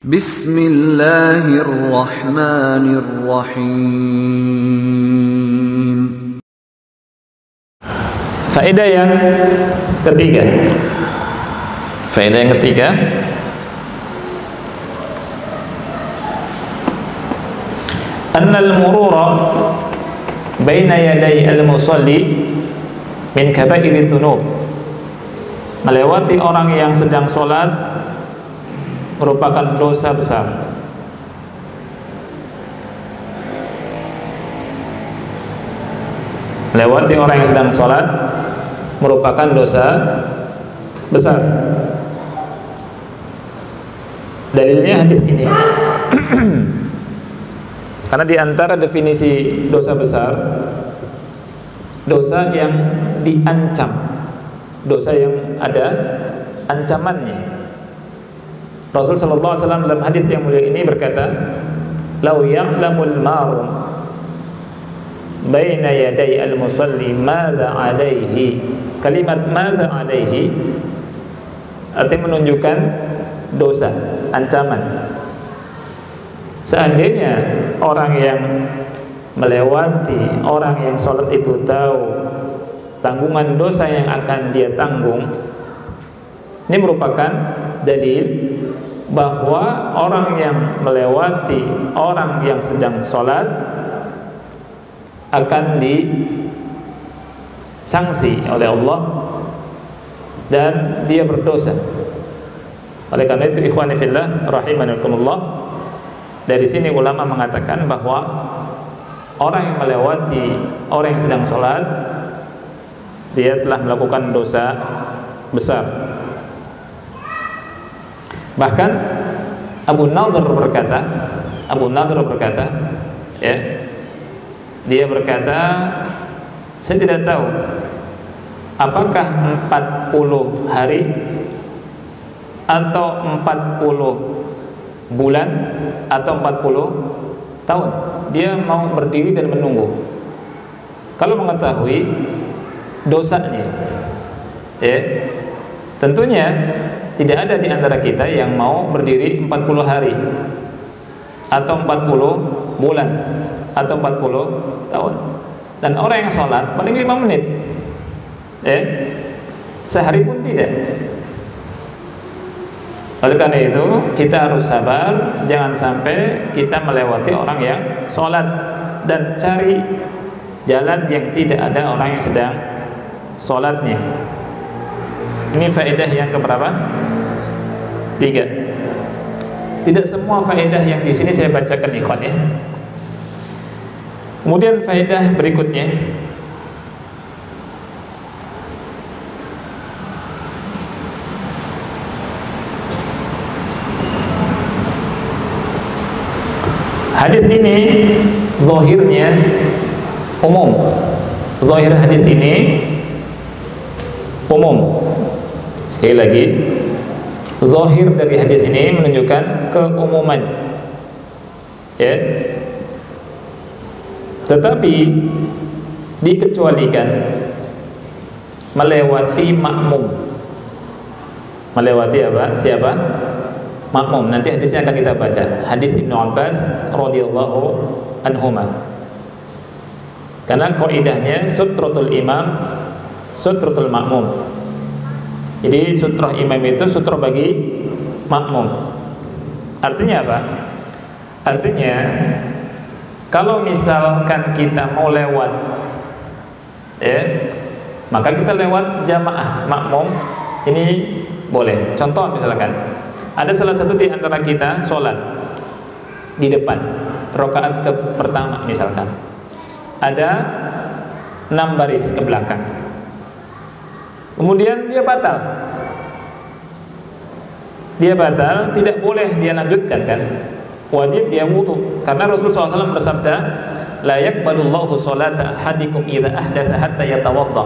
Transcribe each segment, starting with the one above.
Bismillahirrahmanirrahim. Faedah yang ketiga. Annal murura baina yaday al-musalli min kaba'iri dzunub. Melewati orang yang sedang sholat merupakan dosa besar. Melewati orang yang sedang sholat merupakan dosa besar. Dalilnya hadis ini. Karena di antara definisi dosa besar, dosa yang diancam, dosa yang ada ancamannya. Rasul sallallahu alaihi wasallam dalam hadis yang mulia ini berkata, "Lau ya'lamul maru baina yaday al-musalli madza 'alaihi." Kalimat madza 'alaihi artinya menunjukkan dosa, ancaman. Seandainya orang yang melewati, orang yang sholat itu tahu tanggungan dosa yang akan dia tanggung, ini merupakan dalil bahwa orang yang melewati orang yang sedang sholat akan disanksi oleh Allah dan dia berdosa. Oleh karena itu, ikhwani fillah rahimakumullah, dari sini ulama mengatakan bahwa orang yang melewati orang yang sedang sholat, dia telah melakukan dosa besar. Bahkan Abu Nadhr berkata, ya, dia berkata, saya tidak tahu apakah 40 hari atau 40 bulan atau 40 tahun dia mau berdiri dan menunggu. Kalau mengetahui dosanya, ya, tentunya tidak ada di antara kita yang mau berdiri 40 hari atau 40 bulan atau 40 tahun. Dan orang yang sholat paling 5 menit, ya, sehari pun tidak. Oleh karena itu, kita harus sabar, jangan sampai kita melewati orang yang sholat, dan cari jalan yang tidak ada orang yang sedang sholatnya. Ini faedah yang keberapa? 3. Tidak semua faedah yang di sini saya bacakan, ikhwan, ya. Kemudian faedah berikutnya, hadis ini zahirnya umum. Zahir hadis ini umum. Sekali lagi, zahir dari hadis ini menunjukkan keumuman, ya. Tetapi dikecualikan melewati makmum. Melewati apa? Siapa? Makmum. Nanti hadisnya akan kita baca. Hadis Ibnu Abbas radhiyallahu anhuma. Karena kaidahnya sutratul imam, sutratul makmum. Jadi sutrah imam itu sutrah bagi makmum. Artinya apa? Artinya kalau misalkan kita mau lewat, ya, maka kita lewat jamaah makmum, ini boleh. Contoh misalkan ada salah satu di antara kita sholat di depan, rakaat pertama misalkan, ada 6 baris ke belakang, kemudian dia batal, tidak boleh dia lanjutkan, kan? Wajib dia wudu, karena Rasulullah SAW bersabda, la yaqbalullahu sholata ahadikum idza ahdatsa hatta yatawadda.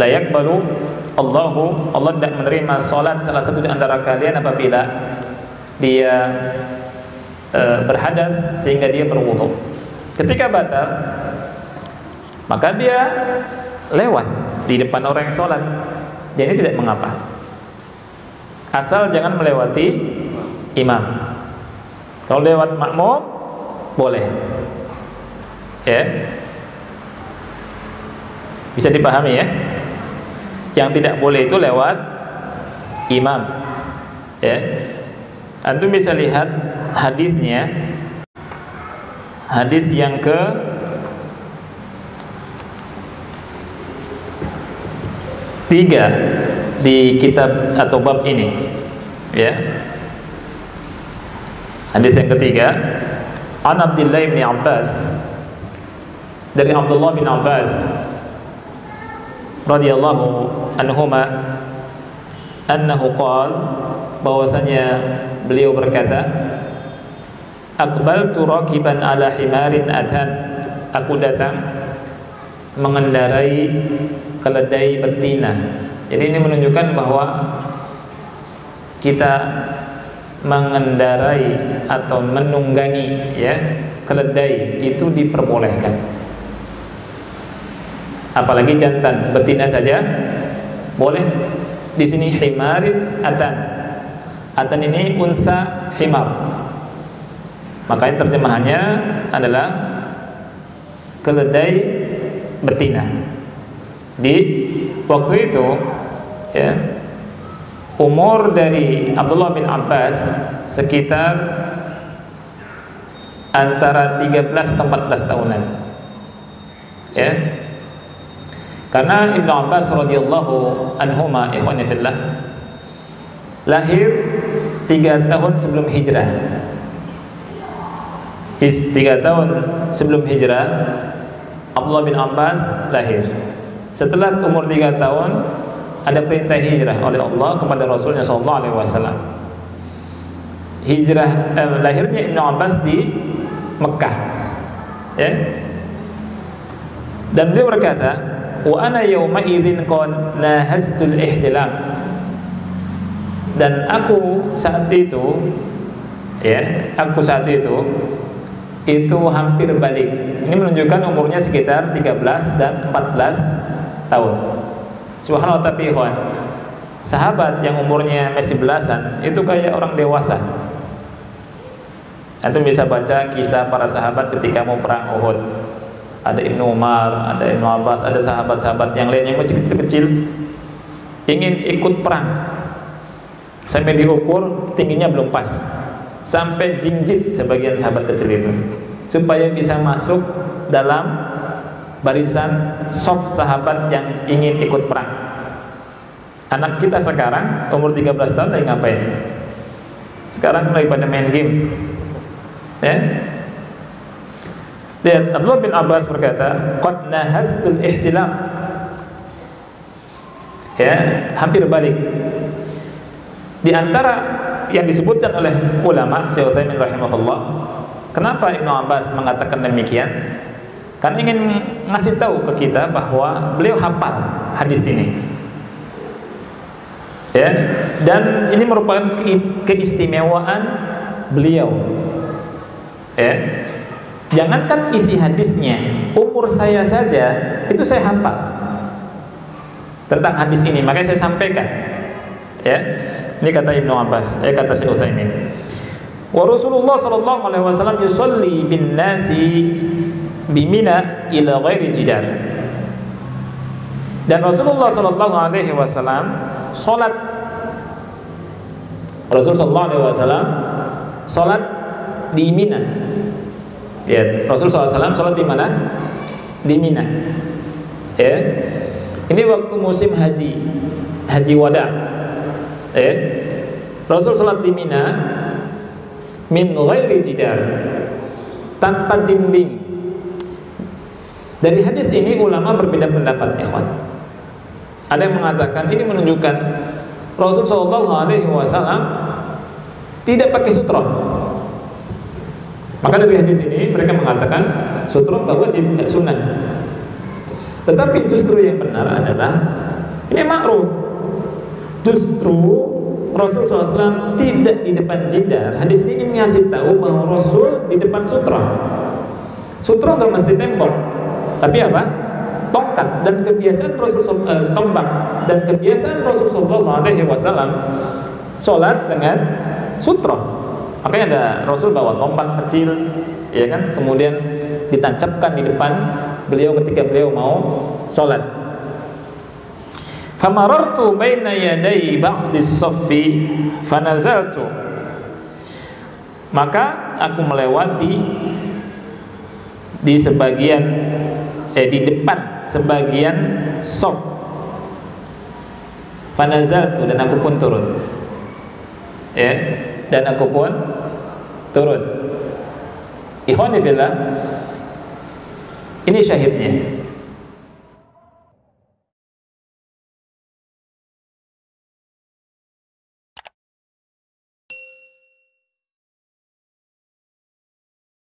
La yaqbalu Allah tidak menerima salat salah satu di antara kalian apabila dia berhadas sehingga dia berwudu. Ketika batal, maka dia lewat di depan orang yang sholat. jadi tidak mengapa. Asal jangan melewati imam. Kalau lewat makmum boleh. Ya. Bisa dipahami ya? Yang tidak boleh itu lewat imam. Ya. Antum bisa lihat hadisnya. Hadis yang ke tiga di kitab atau bab ini, ya. Hadis yang ketiga, An Abdullah bin Abbas, dari Abdullah bin Abbas radhiyallahu anhuma, annahu qala, bahwasanya beliau berkata, aqbaltu rakiban ala himarin atan, aku datang mengendarai keledai betina. Jadi ini menunjukkan bahwa kita mengendarai atau menunggangi, ya, keledai itu diperbolehkan. Apalagi jantan, betina saja boleh. Di sini himarin atan. Atan ini unsa himar. Makanya terjemahannya adalah keledai betina. Di waktu itu, ya, umur dari Abdullah bin Abbas sekitar antara 13 atau 14 tahunan, ya. Karena Ibnu Abbas radhiyallahu anhuma, ikhwani fillah, lahir 3 tahun sebelum hijrah. 3 tahun sebelum hijrah Abdullah bin Abbas lahir. Setelah umur 3 tahun ada perintah hijrah oleh Allah kepada Rasulnya sallallahu alaihi wasallam. Hijrah, lahirnya Ibnu Abbas di Mekah, ya. Dan beliau berkata, wa ana yauma idzin qad nahaztul ihtilam, dan aku saat itu, ya, aku saat itu hampir balik. Ini menunjukkan umurnya sekitar 13 dan 14 tahun. Subhanallah, tapi ikhwan, sahabat yang umurnya masih belasan itu kayak orang dewasa. Antum bisa baca kisah para sahabat ketika mau perang Uhud. Ada Ibnu Umar, ada Ibnu Abbas, ada sahabat-sahabat yang lain yang masih kecil-kecil ingin ikut perang. Sampai diukur tingginya belum pas, sampai jinjit sebagian sahabat kecil itu, supaya bisa masuk dalam barisan soft sahabat yang ingin ikut perang. Anak kita sekarang umur 13 tahun lagi ngapain? Sekarang lagi pada main game, ya. Lihat, Abdullah bin Abbas berkata, qad nahaztul ihtilam, ya, hampir balik. Di antara yang disebutkan oleh ulama, Syekh Utsaimin rahimahullah, kenapa Ibnu Abbas mengatakan demikian? Karena ingin ngasih tahu ke kita bahwa beliau hafal hadis ini, ya, dan ini merupakan keistimewaan beliau, ya. Jangankan isi hadisnya, umur saya saja itu saya hafal tentang hadis ini, makanya saya sampaikan, ya. Ini kata Ibnu Abbas, kata Syekh Utsaimin. Wa Rasulullah sallallahu alaihi wasallam yusalli bin nasi bimina ila ghairi jidar. Dan Rasulullah sallallahu alaihi wasallam salat, Rasul sallallahu alaihi wasallam salat di Mina. Ya, Rasul sallallahu alaihi wasallam salat di mana? Di Mina. Ya. Ini waktu musim haji wada. Rasul salat di Mina min ghairi jidar, tanpa dinding. Dari hadis ini ulama berbeda pendapat, ikhwan. Ada yang mengatakan ini menunjukkan Rasul sallallahu alaihi wasallam tidak pakai sutra. Maka dari hadis ini mereka mengatakan sutra enggak wajib, enggak sunnah. Tetapi justru yang benar adalah ini ma'ruf. Justru Rasul SAW tidak di depan jidar. Hadis ini ingin ngasih tahu bahwa Rasul di depan sutra. Sutra enggak mesti tembok, tapi apa? tongkat dan kebiasaan Rasulullah tombak dan kebiasaan Rasulullah SAW sholat dengan sutroh. Makanya ada Rasul bawa tombak kecil, ya kan, kemudian ditancapkan di depan beliau ketika beliau mau sholat. Famarartu baina yaday ba'dis saffi fanazaltu, maka aku melewati di sebagian di depan sebagian shaf, fanazaltu, dan aku pun turun, ya, dan aku pun turun. Ikhwani fillah, ini syahidnya.